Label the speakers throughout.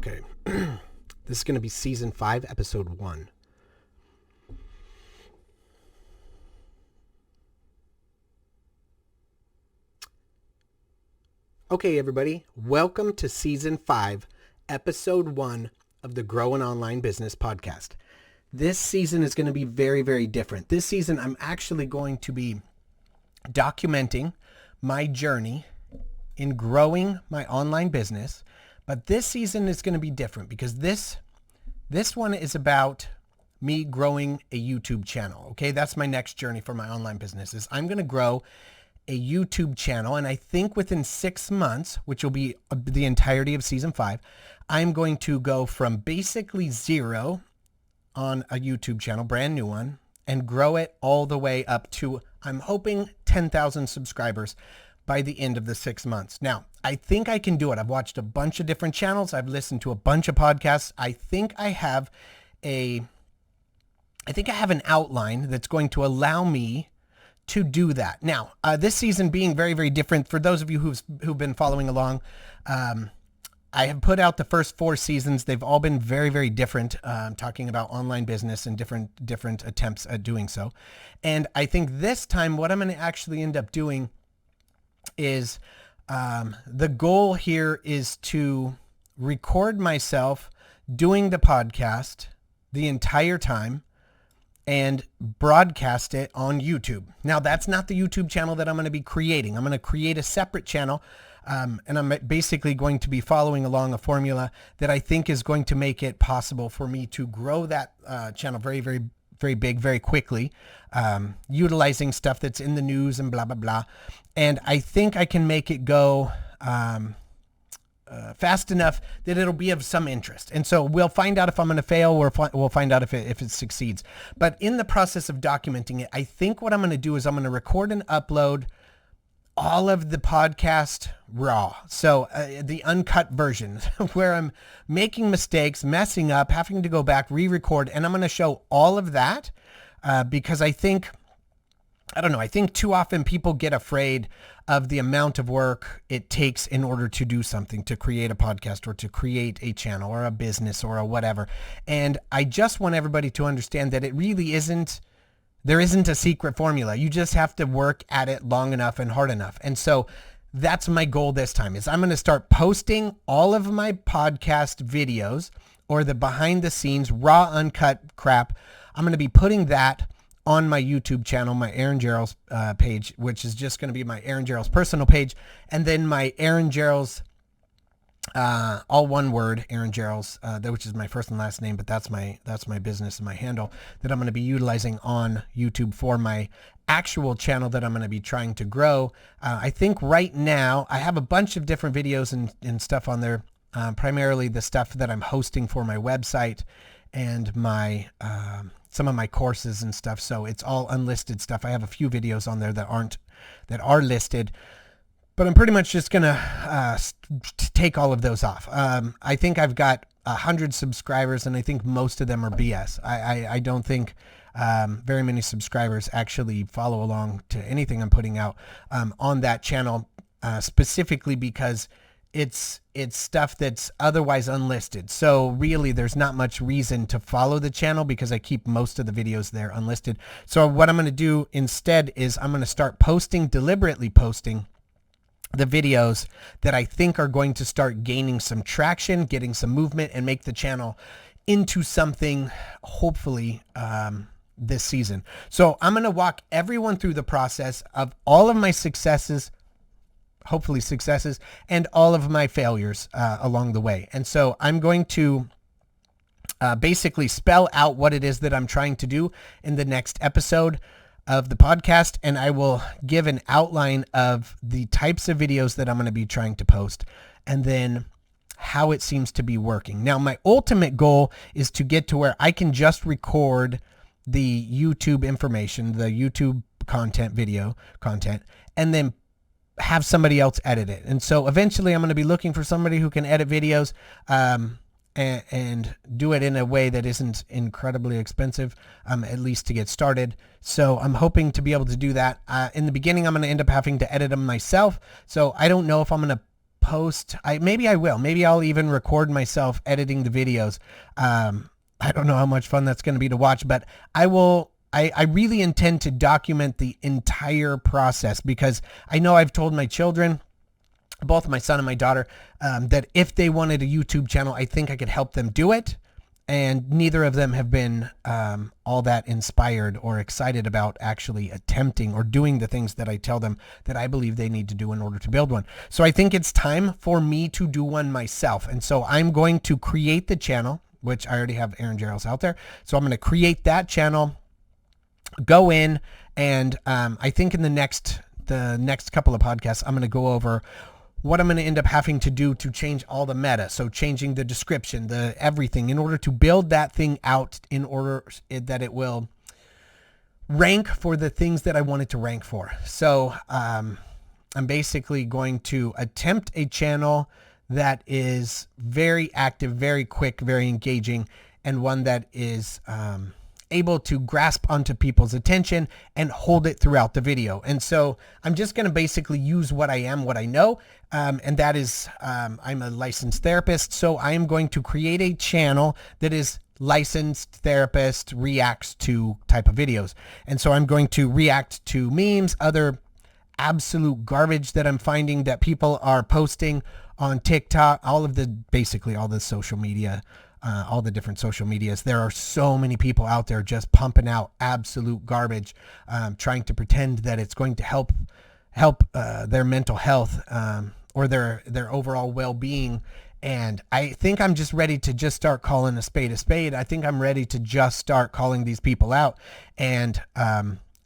Speaker 1: Okay. This is going to be season 5, episode 1. Okay, everybody. Welcome to season 5, episode 1 of the Grow an Online Business podcast. This season is going to be very, very different. This season, I'm actually going to be documenting my journey in growing my online business. But this season is going to be different because this one is about me growing a YouTube channel. Okay, that's my next journey for my online business. Is I'm going to grow a YouTube channel, and I think within 6 months, which will be the entirety of season 5, I'm going to go from basically 0 on a YouTube channel, brand new one, and grow it all the way up to, I'm hoping, 10,000 subscribers by the end of the 6 months. Now, I think I can do it. I've watched a bunch of different channels. I've listened to a bunch of podcasts. I think I have an outline that's going to allow me to do that. Now, this season being very, very different, for those of you who've been following along, I have put out the first 4 seasons. They've all been very, very different, talking about online business and different attempts at doing so. And I think this time what I'm going to actually end up doing is the goal here is to record myself doing the podcast the entire time and broadcast it on YouTube. Now, that's not the YouTube channel that I'm going to be creating. I'm going to create a separate channel, and I'm basically going to be following along a formula that I think is going to make it possible for me to grow that channel very, very, very big, very quickly, utilizing stuff that's in the news and blah, blah, blah. And I think I can make it go fast enough that it'll be of some interest. And so we'll find out if I'm going to fail, or we'll find out if it succeeds. But in the process of documenting it, I think what I'm going to do is I'm going to record and upload all of the podcast raw. So the uncut version where I'm making mistakes, messing up, having to go back, re-record, and I'm going to show all of that because I think too often people get afraid of the amount of work it takes in order to do something, to create a podcast or to create a channel or a business or a whatever. And I just want everybody to understand that it really there isn't a secret formula. You just have to work at it long enough and hard enough. And so that's my goal this time, is I'm going to start posting all of my podcast videos, or the behind the scenes raw uncut crap. I'm going to be putting that on my YouTube channel, my Aaron Jarrell's page, which is just going to be my Aaron Jarrell's personal page, and then my Aaron Jarrell's, all one word, Aaron Jarrell's, which is my first and last name, but that's my business and my handle that I'm going to be utilizing on YouTube for my actual channel that I'm going to be trying to grow. I think right now I have a bunch of different videos and stuff on there, primarily the stuff that I'm hosting for my website and my some of my courses and stuff. So it's all unlisted stuff. I have a few videos on there that are listed, but I'm pretty much just gonna take all of those off. I think I've got 100 subscribers, and I think most of them are BS. I don't think very many subscribers actually follow along to anything I'm putting out on that channel, specifically because it's stuff that's otherwise unlisted. So really there's not much reason to follow the channel because I keep most of the videos there unlisted. So what I'm going to do instead is I'm going to start deliberately posting the videos that I think are going to start gaining some traction, getting some movement, and make the channel into something, hopefully, this season. So I'm going to walk everyone through the process of all of my successes, hopefully successes, and all of my failures along the way. And so I'm going to basically spell out what it is that I'm trying to do in the next episode of the podcast, and I will give an outline of the types of videos that I'm going to be trying to post, and then how it seems to be working. Now, my ultimate goal is to get to where I can just record the YouTube information, the YouTube video content, and then have somebody else edit it. And so eventually I'm going to be looking for somebody who can edit videos and do it in a way that isn't incredibly expensive, at least to get started. So I'm hoping to be able to do that. In the beginning, I'm going to end up having to edit them myself. So I don't know if I'm going to post. Maybe I will. Maybe I'll even record myself editing the videos. I don't know how much fun that's going to be to watch, but I will. I really intend to document the entire process, because I know I've told my children, both my son and my daughter, that if they wanted a YouTube channel, I think I could help them do it. And neither of them have been all that inspired or excited about actually attempting or doing the things that I tell them that I believe they need to do in order to build one. So I think it's time for me to do one myself. And so I'm going to create the channel, which I already have Aaron Jarrell's out there. So I'm going to create that channel, go in, and I think in the next couple of podcasts, I'm going to go over what I'm going to end up having to do to change all the meta. So changing the description, the everything, in order to build that thing out in order that it will rank for the things that I want it to rank for. So I'm basically going to attempt a channel that is very active, very quick, very engaging, and one that is able to grasp onto people's attention and hold it throughout the video. And so I'm just going to basically use what I am, what I know, and that is I'm a licensed therapist. So I am going to create a channel that is licensed therapist reacts to type of videos. And so I'm going to react to memes, other absolute garbage that I'm finding that people are posting on TikTok, basically all the social media, all the different social medias. There are so many people out there just pumping out absolute garbage, trying to pretend that it's going to help their mental health or their overall well-being. And I think I'm just ready to just start calling a spade a spade. I think I'm ready to just start calling these people out. And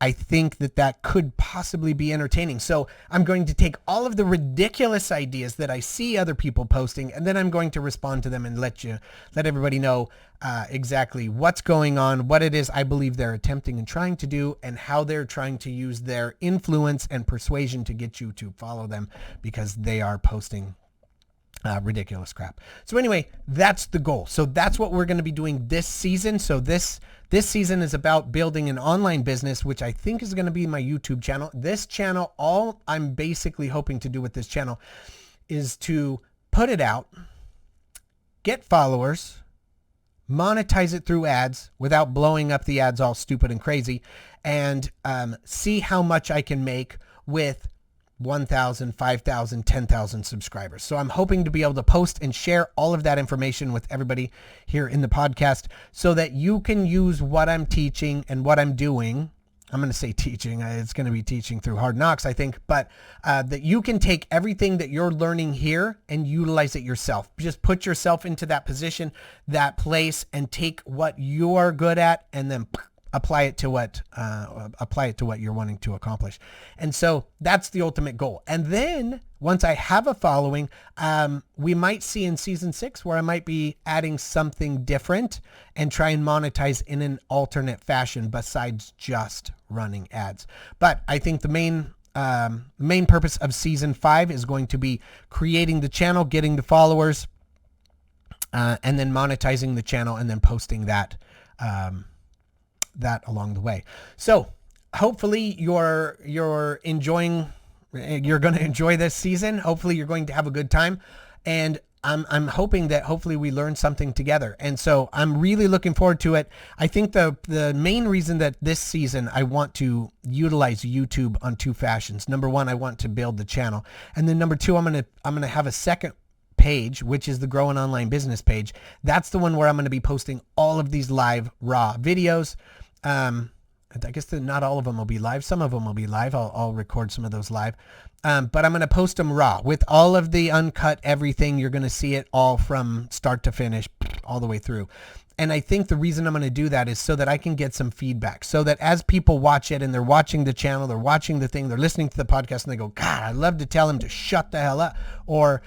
Speaker 1: I think that could possibly be entertaining. So I'm going to take all of the ridiculous ideas that I see other people posting, and then I'm going to respond to them and let everybody know exactly what's going on, what it is I believe they're attempting and trying to do, and how they're trying to use their influence and persuasion to get you to follow them, because they are posting ridiculous crap. So anyway, that's the goal. So that's what we're going to be doing this season. So this season is about building an online business, which I think is going to be my YouTube channel. This channel, all I'm basically hoping to do with this channel is to put it out, get followers, monetize it through ads without blowing up the ads all stupid and crazy, and see how much I can make with 1,000, 5,000, 10,000 subscribers. So I'm hoping to be able to post and share all of that information with everybody here in the podcast so that you can use what I'm teaching and what I'm doing. I'm going to say teaching. It's going to be teaching through Hard Knocks, I think, but that you can take everything that you're learning here and utilize it yourself. Just put yourself into that position, that place, and take what you're good at and then apply it to what you're wanting to accomplish. And so that's the ultimate goal. And then once I have a following, we might see in season 6 where I might be adding something different and try and monetize in an alternate fashion besides just running ads. But I think the main purpose of season 5 is going to be creating the channel, getting the followers, and then monetizing the channel and then posting that along the way. So hopefully you're going to enjoy this season. Hopefully you're going to have a good time. And I'm hoping that hopefully we learn something together. And so I'm really looking forward to it. I think the main reason that this season I want to utilize YouTube on 2 fashions. Number 1, I want to build the channel. And then number 2, I'm going to have a second page, which is the Grow an Online Business page. That's the one where I'm going to be posting all of these live raw videos. I guess that not all of them will be live. Some of them will be live. I'll record some of those live. But I'm going to post them raw with all of the uncut everything. You're going to see it all from start to finish, all the way through. And I think the reason I'm going to do that is so that I can get some feedback, so that as people watch it and they're watching the channel, they're watching the thing, they're listening to the podcast and they go, God, I'd love to tell him to shut the hell up, or,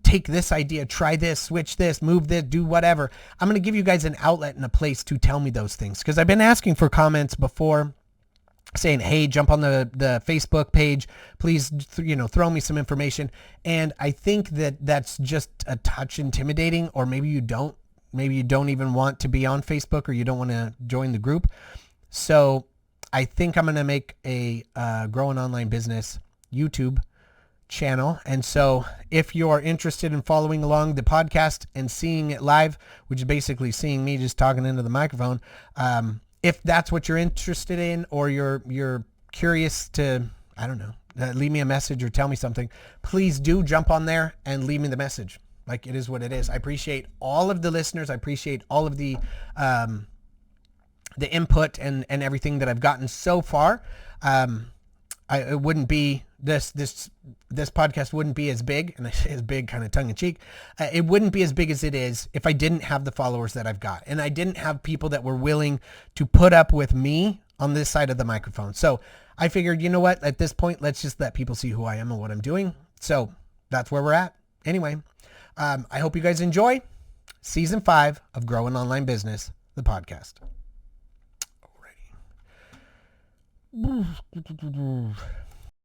Speaker 1: take this idea, try this, switch this, move this, do whatever. I'm going to give you guys an outlet and a place to tell me those things, because I've been asking for comments before saying, hey, jump on the Facebook page, please, throw me some information. And I think that's just a touch intimidating, or maybe you don't even want to be on Facebook, or you don't want to join the group. So I think I'm going to make a Grow an Online Business YouTube channel. And so if you're interested in following along the podcast and seeing it live, which is basically seeing me just talking into the microphone, if that's what you're interested in, or you're curious to, I don't know, leave me a message or tell me something, please do jump on there and leave me the message. Like, it is what it is. I appreciate all of the listeners. I appreciate all of the input and everything that I've gotten so far. It wouldn't be this podcast wouldn't be as big, and I say as big kind of tongue in cheek. It wouldn't be as big as it is if I didn't have the followers that I've got, and I didn't have people that were willing to put up with me on this side of the microphone. So I figured, you know what, at this point, let's just let people see who I am and what I'm doing. So that's where we're at. Anyway, I hope you guys enjoy season 5 of Grow an Online Business, the podcast. Alrighty.